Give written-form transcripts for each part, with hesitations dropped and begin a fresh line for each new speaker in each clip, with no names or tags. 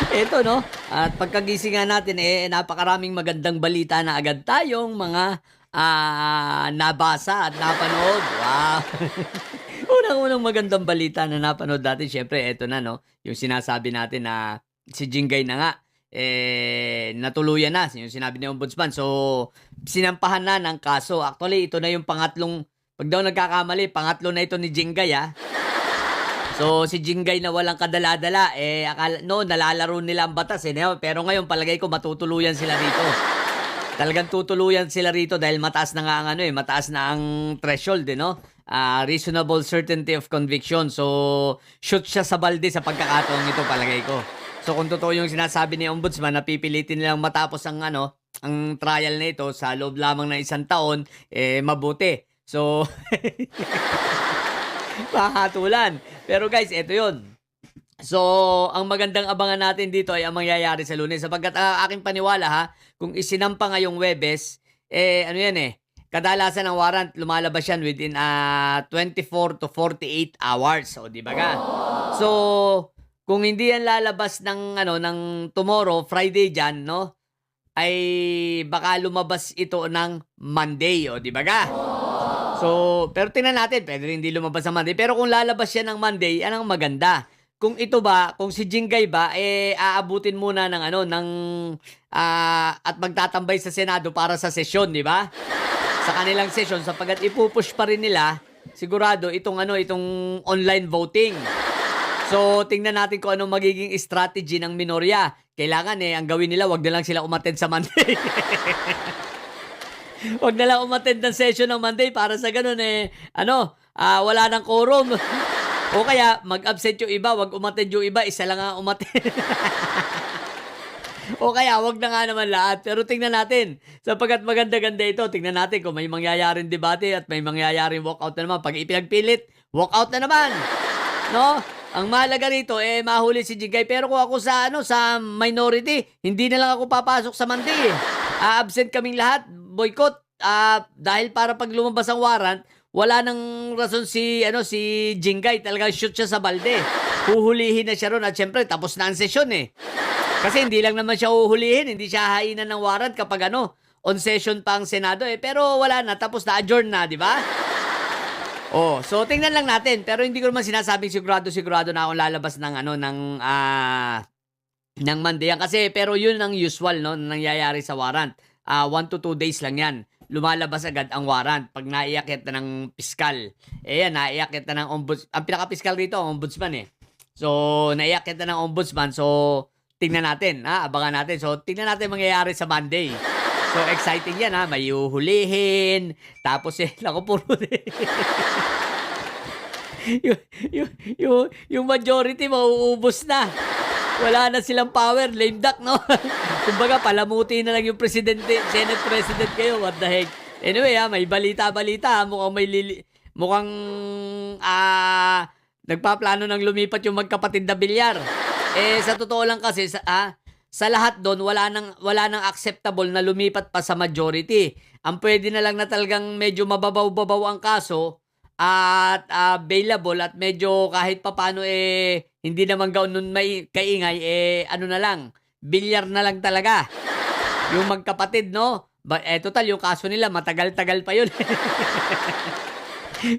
Eto 'no, at pagkagising nga natin, napakaraming magandang balita na agad tayong mga, nabasa at napanood. Wow! Unang-unang magandang balita na napanood natin siyempre eto na 'no, yung sinasabi natin na si Jinggay na nga, natuluyan na, yung sinabi ni Ombudsman. So, sinampahan na ng kaso. Actually, ito na yung pangatlong 'pag daw nagkakamali, pangatlo na ito ni Jinggay, So, si Jinggay na walang kadala-dala, akala noon nalalaro nila ang batas, pero ngayon palagay ko matutuluyan sila rito. Talagang tutuluyan sila rito dahil mataas na nga ang mataas na ang threshold, 'no? Reasonable certainty of conviction. So, shoot siya sa balde sa pagkakataong ito palagay ko. So, kung totoo yung sinasabi ni Ombudsman na pipilitin nilang matapos ang trial na ito sa loob lamang ng 1 taon, mabuti. So, mahatulan. Pero guys, eto yun. So, ang magandang abangan natin dito ay ang mangyayari sa Lunes. Sapagkat aking paniwala kung isinampa ngayong Webes, kadalasan ang warrant lumalabas yan within 24 to 48 hours. So, di ba ka? So, kung hindi yan lalabas ng tomorrow, Friday dyan, no? Ay baka lumabas ito ng Monday, o di ba ka? So, pero tingnan natin, pwede rin hindi lumabas sa Monday. Pero kung lalabas siya ng Monday, anong maganda? Kung ito ba, kung si Jinggay ba, aabutin muna at magtatambay sa Senado para sa sesyon, di ba? Sa kanilang session, sapagkat ipupush pa rin nila, sigurado, itong online voting. So, tingnan natin kung anong magiging strategy ng minorya. Kailangan ang gawin nila, wag na lang sila umattend sa Monday. Wag na lang umattend ng session ng Monday para sa ganun wala nang quorum. O kaya mag-absent yung iba, wag umattend yung iba, isa lang ang umattend. O kaya wag na nga naman lahat. Pero tingnan natin. Sapagkat maganda-ganda ito, tingnan natin kung may mangyayaring debate at may mangyayaring walkout na naman. Pag ipinagpilit, walkout na naman. No? Ang mahalaga rito, mahuli si Jinggay. Pero kung ako sa minority, hindi na lang ako papasok sa Monday. Absent kaming lahat. Boycott, dahil para pag lumabas ang warrant, wala nang rason si Jinggay, talagang shoot siya sa balde. Huhulihin na siya ron at syempre tapos na ang sesyon Kasi hindi lang naman siya huhulihin, hindi siya hainan ng warrant kapag on session pa ang Senado pero wala na, tapos na, adjourn na, di ba? Oh, so tingnan lang natin, pero hindi ko naman sinasabing sigurado na akong lalabas ng Monday yan. Kasi pero yun ang usual nangyayari sa warrant. 1 to 2 days lang yan. Lumalabas agad ang warrant pag naiakit na ng piskal. Naiakit na ng ombudsman. Ang pinaka-piskal rito, ombudsman So, naiakit na ng ombudsman. So, tingnan natin, abangan natin. So, tingnan natin mangyayari sa Monday. So, exciting yan, may uhulihin. Tapos, naku, puro yung majority mauubos na. Wala na silang power, lame duck, no? Kumbaga, palamuti na lang yung presidente, Senate President kayo, what the heck. Anyway, may balita-balita, mukhang nagpaplano ng lumipat yung magkapatid na bilyar. Sa totoo lang kasi, sa lahat doon, wala nang acceptable na lumipat pa sa majority. Ang pwede na lang na talagang medyo mababaw-babaw ang kaso, at available at medyo kahit papaano hindi naman ganoon may kaingay na lang, bilyar na lang talaga. Yung magkapatid, no? Total yung kaso nila matagal-tagal pa yun.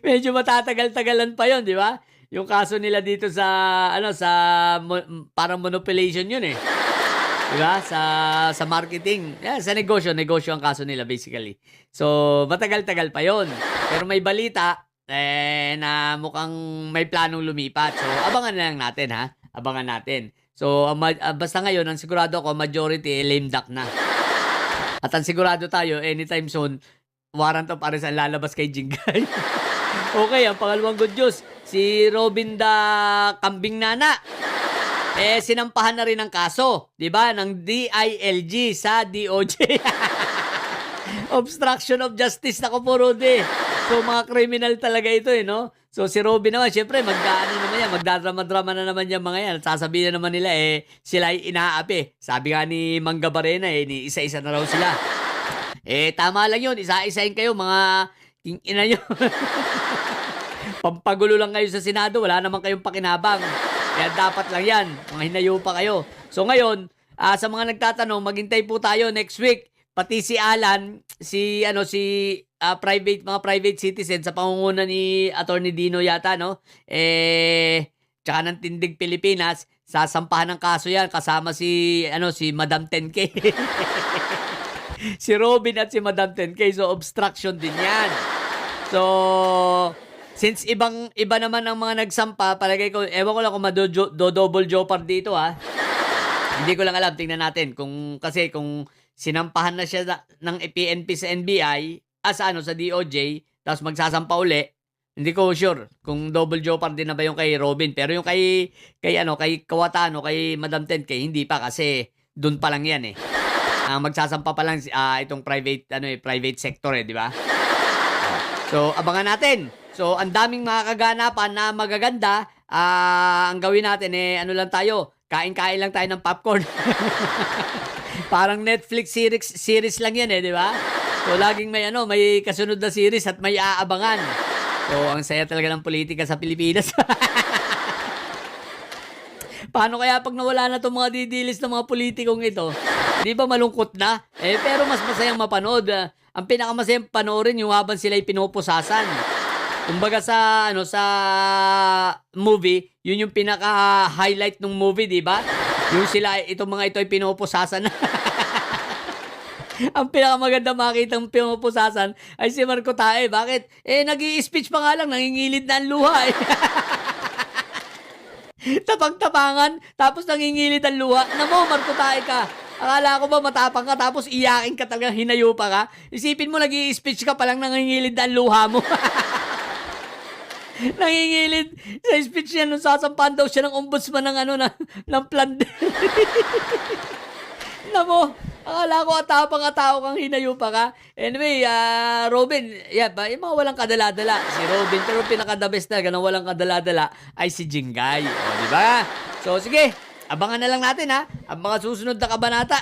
Medyo matatagal-tagalan pa yun, di ba? Yung kaso nila dito sa parang manipulation yun di ba? Sa marketing, sa negosyo ang kaso nila basically. So matagal-tagal pa yun. Pero may balita na mukhang may planong lumipat. So, abangan na lang natin, Abangan natin. So, basta ngayon, ang sigurado ako, majority, lame duck na. At ang sigurado tayo, anytime soon, warrant of arrest ang lalabas kay Jinggay. Okay, ang pangalawang good news, si Robin da Kambing Nana, sinampahan na rin ang kaso, di ba, ng DILG sa DOJ. Obstruction of justice na Rudy. So, mga criminal talaga ito no? So, si Robin naman, syempre, magdadrama-drama na naman yung mga yan. At sasabihin na naman nila, sila ay inaapi. Sabi nga ni Mangga Barena, ni isa-isa na raw sila. Tama lang yun. Isa-isahin kayo, mga king-ina nyo. Pampagulo lang kayo sa Senado, wala naman kayong pakinabang. Kaya dapat lang yan. Mga hinayo pa kayo. So ngayon, sa mga nagtatanong, maghintay po tayo next week. Pati si Alan, mga private citizen sa pangunguna ni Attorney Dino yata, no? Tsaka ng Tindig Pilipinas, sasampahan ng kaso yan kasama si Madam 10K. Si Robin at si Madam 10K. So, obstruction din yan. So, since iba naman ang mga nagsampa, palagay ko, ewan ko lang kung double jopar dito, ha. Hindi ko lang alam, tingnan natin. Kung sinampahan na siya ng PNP sa NBI, sa DOJ, tapos magsasampa uli, hindi ko sure kung double jopar din na ba yung kay Robin. Pero yung kay Kawatano, kay Madam 10K, hindi pa kasi doon pa lang yan eh. Magsasampa pa lang itong private sector di ba? So, abangan natin. So, ang daming mga kaganapan na magaganda. Ang gawin natin ano lang tayo, kain-kain lang tayo ng popcorn. Parang Netflix series lang yan di ba? So, laging may kasunod na series at may aabangan. So, ang saya talaga ng politika sa Pilipinas. Paano kaya pag nawala na itong mga didilis ng mga politikong ito? Di ba malungkot na? Pero mas masayang mapanood. Ang pinakamasayang panoorin yung habang sila'y pinupusasan. Kumbaga sa movie, yun yung pinaka-highlight ng movie, di ba? Yung itong mga ito ay pinupusasan na. Ang pinakamaganda makitang pinupusasan ay si Marco Tae. Bakit? Nag-i-speech pa nga lang, nangingilid na ang luha Tapang-tapangan, tapos nangingilid ang luha. Namo, Marco Tae ka. Akala ko ba matapang ka, tapos iyakin ka talaga, hinayo pa ka. Isipin mo, nag-i-speech ka pa lang, nangingilid na ang luha mo. Nangingilid sa speech niya nung sasampahan daw siya ng ombudsman ng plan. Namo, akala ko atapang-atao kang hinayo pa ka. Anyway, Robin, yung mga walang kadala-dala. Si Robin, pero pinaka-the best talaga na walang kadala-dala ay si Jingay. Di ba? So, sige, abangan na lang natin ang mga susunod na kabanata.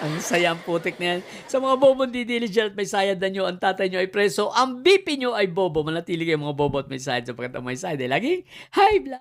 Ang sayang putik na yan. Sa mga bobong didilis dyan at may sayad na nyo, ang tatay nyo ay preso, ang BP nyo ay bobo. Manatili kayo mga bobo at may sayad sapagkat ang may sayad ay laging high blood.